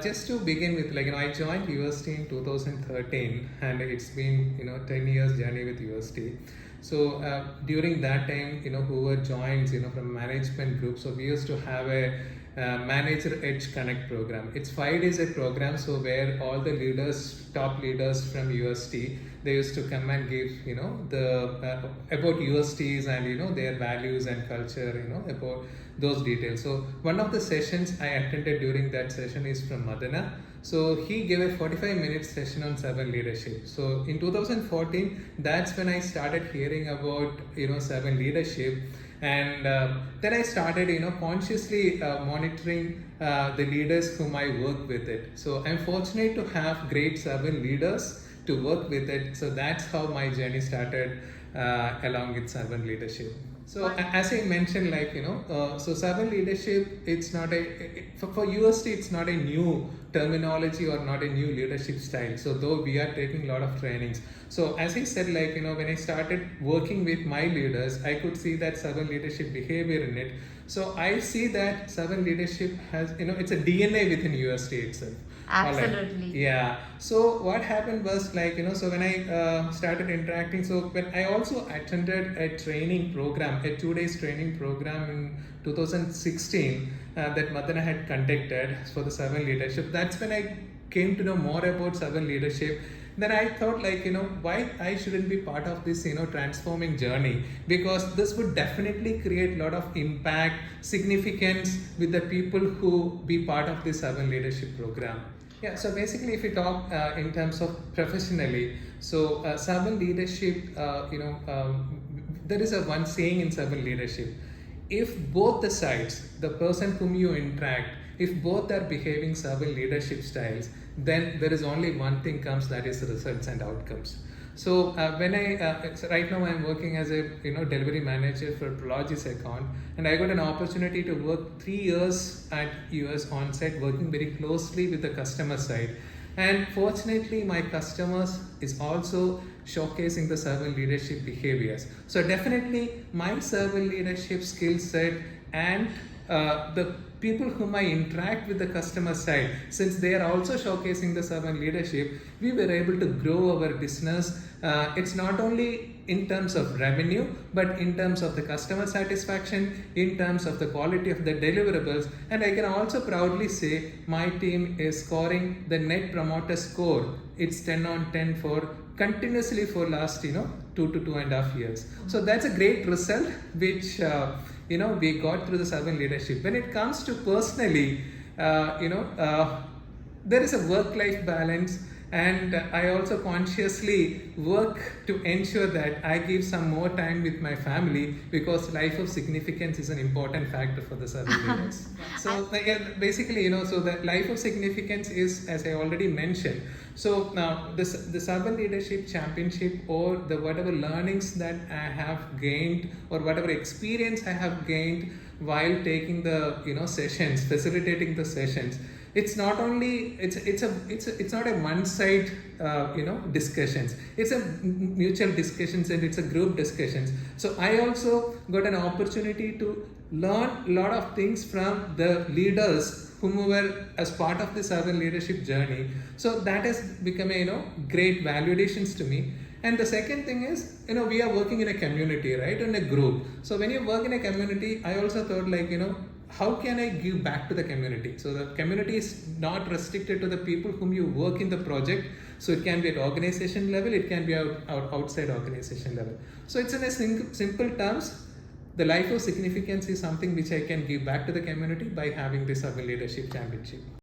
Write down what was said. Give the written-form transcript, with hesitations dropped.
Just to begin with, I joined university in 2013, and it's been 10 years journey with university. So during that time, whoever joins from management group, so we used to have a manager edge connect program. It's 5 days a program, so where all the leaders, top leaders from university, they used to come and give the about universities and their values and culture, about those details. So one of the sessions I attended during that session is from Madana. So he gave a 45-minute session on servant leadership. So in 2014, that's when I started hearing about servant leadership, and then I started consciously monitoring the leaders whom I work with it. So I'm fortunate to have great servant leaders to work with it. So that's how my journey started along with servant leadership. So as I mentioned, so servant leadership, it's not for university, it's not a new terminology or not a new leadership style. So though we are taking a lot of trainings. So as I said, when I started working with my leaders, I could see that servant leadership behavior in it. So I see that servant leadership has, it's a DNA within university itself. Absolutely. Yeah. So what happened was so when I started interacting, so when I also attended a training program, a 2 days training program in 2016 that Madana had conducted for the servant leadership. That's when I came to know more about servant leadership. Then I thought why I shouldn't be part of this transforming journey, because this would definitely create a lot of impact, significance with the people who be part of this servant leadership program. Yeah, so basically if we talk in terms of professionally, so servant leadership, there is a one saying in servant leadership: if both the sides, the person whom you interact, if both are behaving servant leadership styles, then there is only one thing comes, that is results and outcomes. So when so right now I'm working as a delivery manager for Prologis account, and I got an opportunity to work 3 years at US on-site, working very closely with the customer side. And fortunately, my customers is also showcasing the servant leadership behaviors. So definitely my servant leadership skill set and the people whom I interact with the customer side, since they are also showcasing the servant leadership, we were able to grow our business. It's not only in terms of revenue, but in terms of the customer satisfaction, in terms of the quality of the deliverables. And I can also proudly say my team is scoring the net promoter score. It's 10 on 10 for continuously for last 2 to 2.5 years. So that's a great result which we got through the servant leadership. When it comes to personally, there is a work-life balance, and I also consciously work to ensure that I give some more time with my family, because life of significance is an important factor for the servant leaders. So basically, so the life of significance is, as I already mentioned. So now the servant leadership championship, or the whatever learnings that I have gained, or whatever experience I have gained while taking the sessions, facilitating the sessions, it's not only it's not a one side discussions. It's a mutual discussions, and it's a group discussions. So I also got an opportunity to learn a lot of things from the leaders whom were as part of the servant leadership journey. So that has become a great validations to me. And the second thing is, we are working in a community, right? In a group. So when you work in a community, I also thought how can I give back to the community? So the community is not restricted to the people whom you work in the project. So it can be at organization level, it can be outside organization level. So it's in a simple terms, the life of significance is something which I can give back to the community by having this servant leadership championship.